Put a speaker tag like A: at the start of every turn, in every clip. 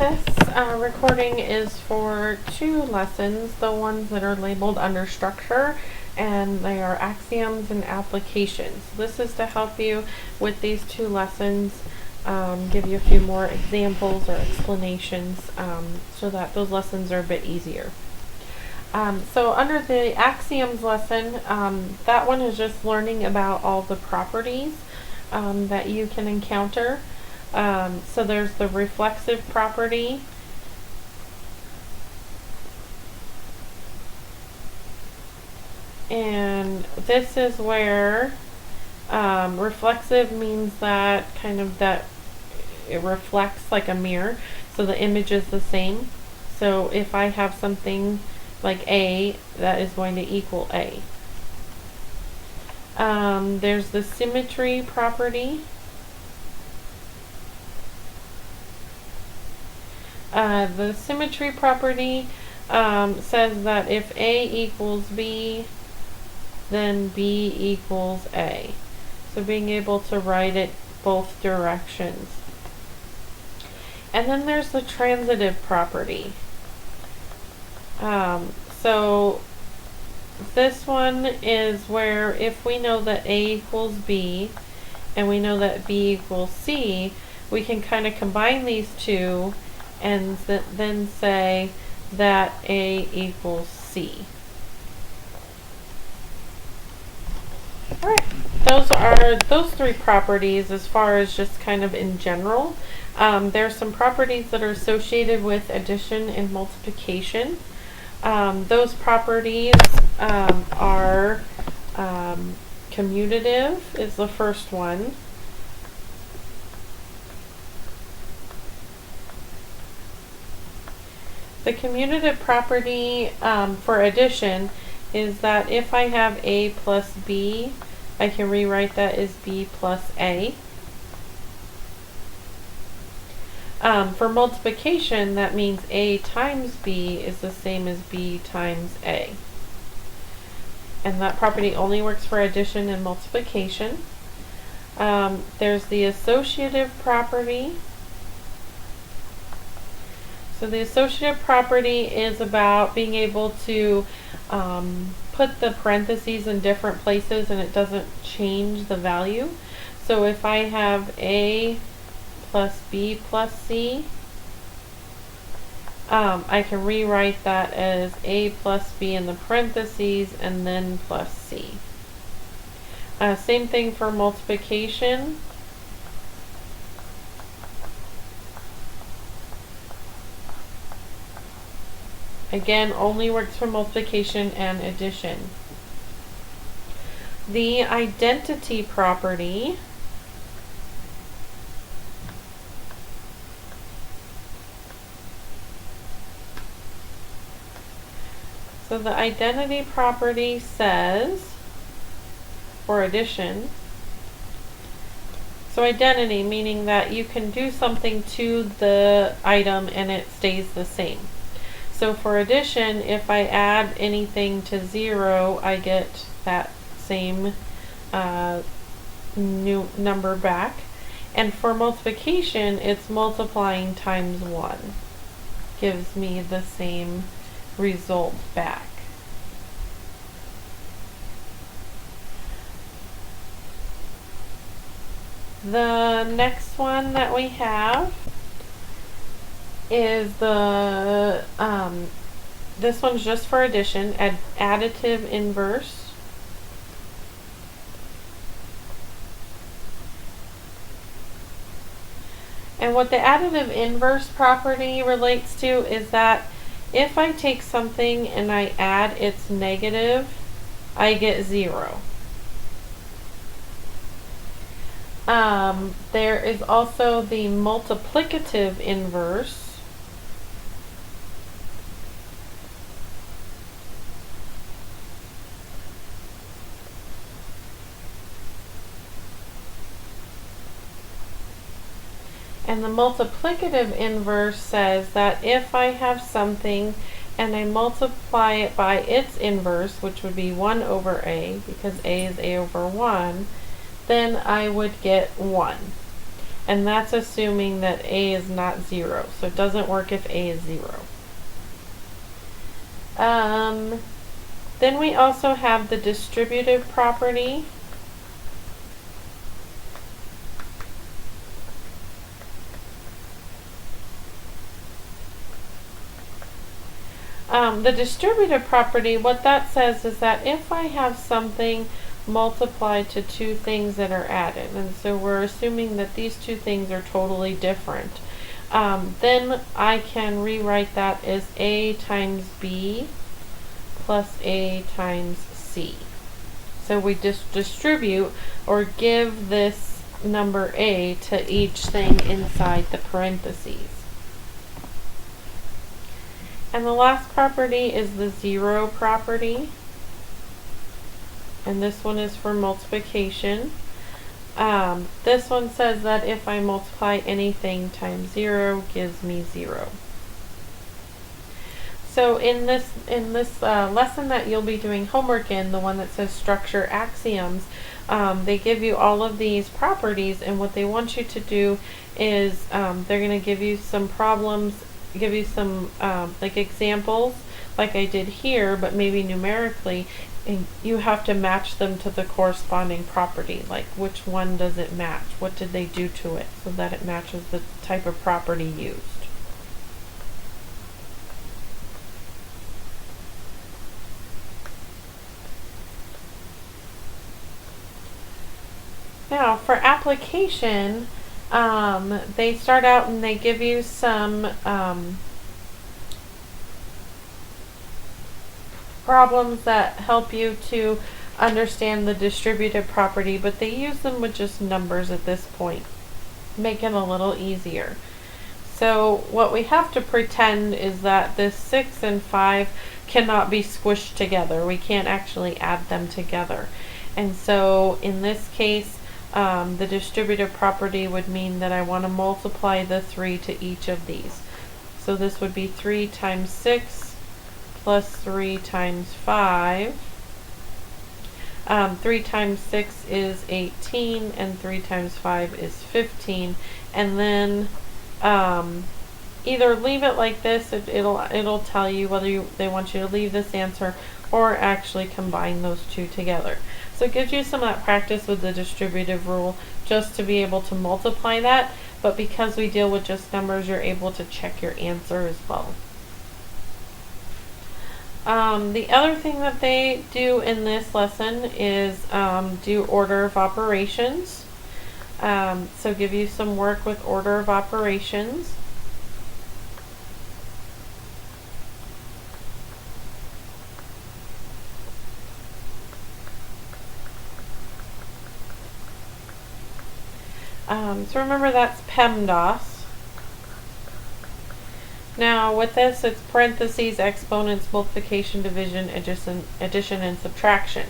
A: This recording is for two lessons, the ones that are labeled under structure, and they are axioms and applications. This is to help you with these two lessons, give you a few more examples or explanations so that those lessons are a bit easier. So under the axioms lesson, that one is just learning about all the properties that you can encounter. So there's the reflexive property, and this is where reflexive means that it reflects like a mirror, so the image is the same. So if I have something like A, that is going to equal A. There's the symmetry property. The symmetry property says that if A equals B, then B equals A. So being able to write it both directions. And then there's the transitive property. So this one is where if we know that A equals B and we know that B equals C, we can kind of combine these two and then say that A equals C. Alright, those are those three properties as far as just kind of in general. There are some properties that are associated with addition and multiplication. Those properties are commutative is the first one. The commutative property for addition is that if I have A plus B, I can rewrite that as B plus A. For multiplication, that means A times B is the same as B times A. And that property only works for addition and multiplication. There's the associative property. So the associative property is about being able to put the parentheses in different places and it doesn't change the value. So if I have A plus B plus C, I can rewrite that as A plus B in the parentheses and then plus C. Same thing for multiplication. Again, only works for multiplication and addition. The identity property so the identity property says for addition, so identity meaning that you can do something to the item and it stays the same. So for addition, if I add anything to 0, I get that same new number back. And for multiplication, it's multiplying times 1. Gives me the same result back. The next one that we have is the this one's just for addition, additive inverse. And what the additive inverse property relates to is that if I take something and I add its negative, I get 0. There is also the multiplicative inverse. And the multiplicative inverse says that if I have something and I multiply it by its inverse, which would be 1 over A, because A is A over 1, then I would get 1. And that's assuming that A is not 0. So it doesn't work if A is 0. Then we also have the distributive property. The distributive property, what that says is that if I have something multiplied to two things that are added, and so we're assuming that these two things are totally different, then I can rewrite that as A times B plus A times C. So we just distribute or give this number A to each thing inside the parentheses. And the last property is the zero property. And this one is for multiplication. This one says that if I multiply anything times 0 gives me 0. So in this lesson that you'll be doing homework in, the one that says structure axioms, they give you all of these properties, and what they want you to do is they're going to give you some problems, give you some like examples like I did here, but maybe numerically, and you have to match them to the corresponding property, like which one does it match, what did they do to it, so that it matches the type of property used. Now for application, they start out and they give you some problems that help you to understand the distributive property, but they use them with just numbers at this point, make it a little easier. So what we have to pretend is that this 6 and 5 cannot be squished together. We can't actually add them together. And so in this case, the distributive property would mean that I want to multiply the 3 to each of these. So this would be 3 times 6 plus 3 times 5. 3 times 6 is 18, and 3 times 5 is 15. And then either leave it like this, it'll tell you whether they want you to leave this answer or actually combine those two together. So it gives you some of that practice with the distributive rule just to be able to multiply that, but because we deal with just numbers, you're able to check your answer as well. The other thing that they do in this lesson is do order of operations. So give you some work with order of operations. So remember that's PEMDAS. Now with this, it's parentheses, exponents, multiplication, division, addition, and subtraction.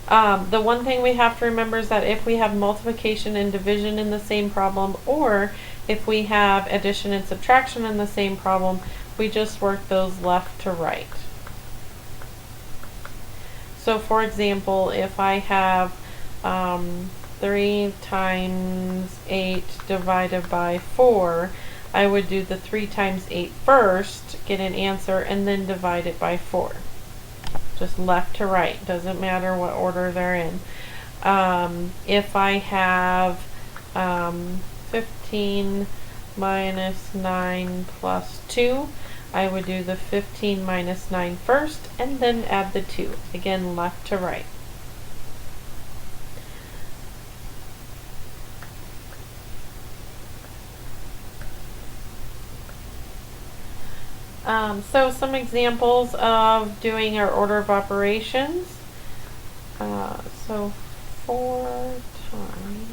A: The one thing we have to remember is that if we have multiplication and division in the same problem, or if we have addition and subtraction in the same problem, we just work those left to right. So for example, if I have 3 times 8 divided by 4, I would do the 3 times 8 first, get an answer, and then divide it by 4. Just left to right, doesn't matter what order they're in. If I have 15 minus 9 plus 2, I would do the 15 minus 9 first, and then add the 2. Again, left to right. So some examples of doing our order of operations. So 4 times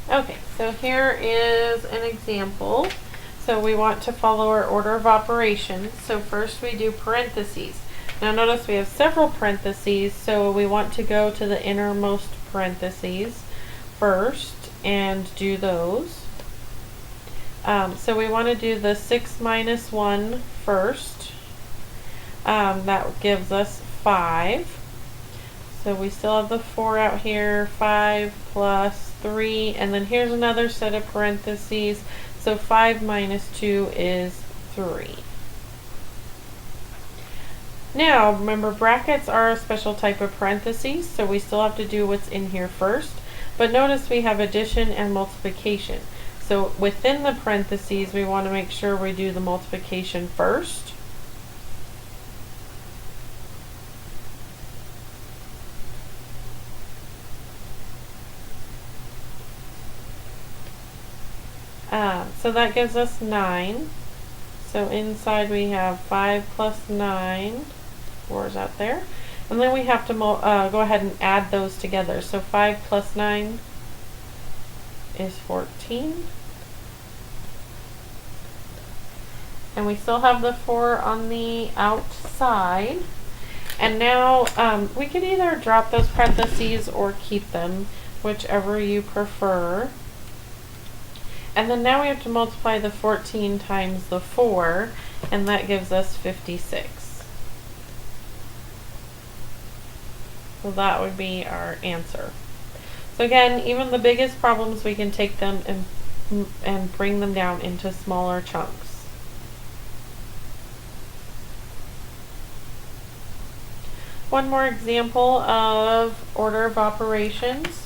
A: Okay, so here is an example. So we want to follow our order of operations. So first we do parentheses. Now notice we have several parentheses, so we want to go to the innermost parentheses first and do those. So we want to do the 6 minus 1 first. That gives us 5. So we still have the 4 out here, 5 plus 3, and then here's another set of parentheses. So 5 minus 2 is 3. Now, remember, brackets are a special type of parentheses, so we still have to do what's in here first. But notice we have addition and multiplication. So within the parentheses, we want to make sure we do the multiplication first. So that gives us 9. So inside we have 5 plus 9, 4 is out there. And then we have to go ahead and add those together. So 5 plus 9 is 14. And we still have the 4 on the outside. And now we could either drop those parentheses or keep them, whichever you prefer. And then now we have to multiply the 14 times the 4, and that gives us 56. So that would be our answer. So again, even the biggest problems, we can take them and bring them down into smaller chunks. One more example of order of operations.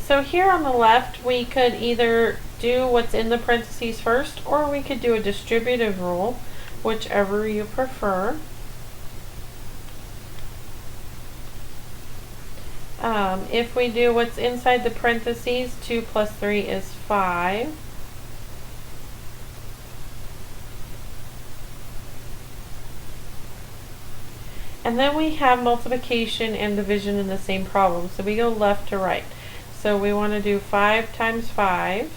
A: So here on the left, we could either do what's in the parentheses first, or we could do a distributive rule, whichever you prefer. If we do what's inside the parentheses, 2 plus 3 is 5. And then we have multiplication and division in the same problem. So we go left to right. So we want to do 5 times 5.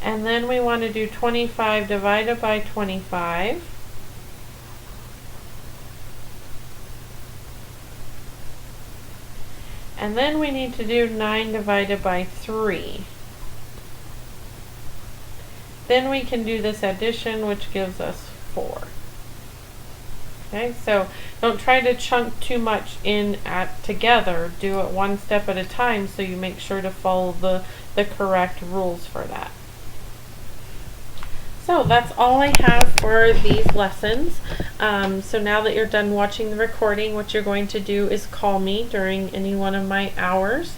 A: And then we want to do 25 divided by 25. And then we need to do 9 divided by 3. Then we can do this addition, which gives us 4. Okay, so don't try to chunk too much in together. Do it one step at a time, so you make sure to follow the correct rules for that. So that's all I have for these lessons. So now that you're done watching the recording, what you're going to do is call me during any one of my hours,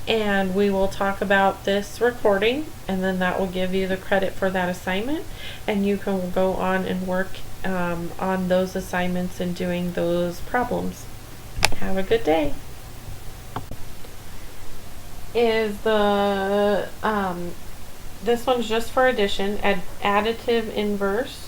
A: and we will talk about this recording, and then that will give you the credit for that assignment, and you can go on and work on those assignments and doing those problems. Have a good day. This one's just for addition, additive inverse.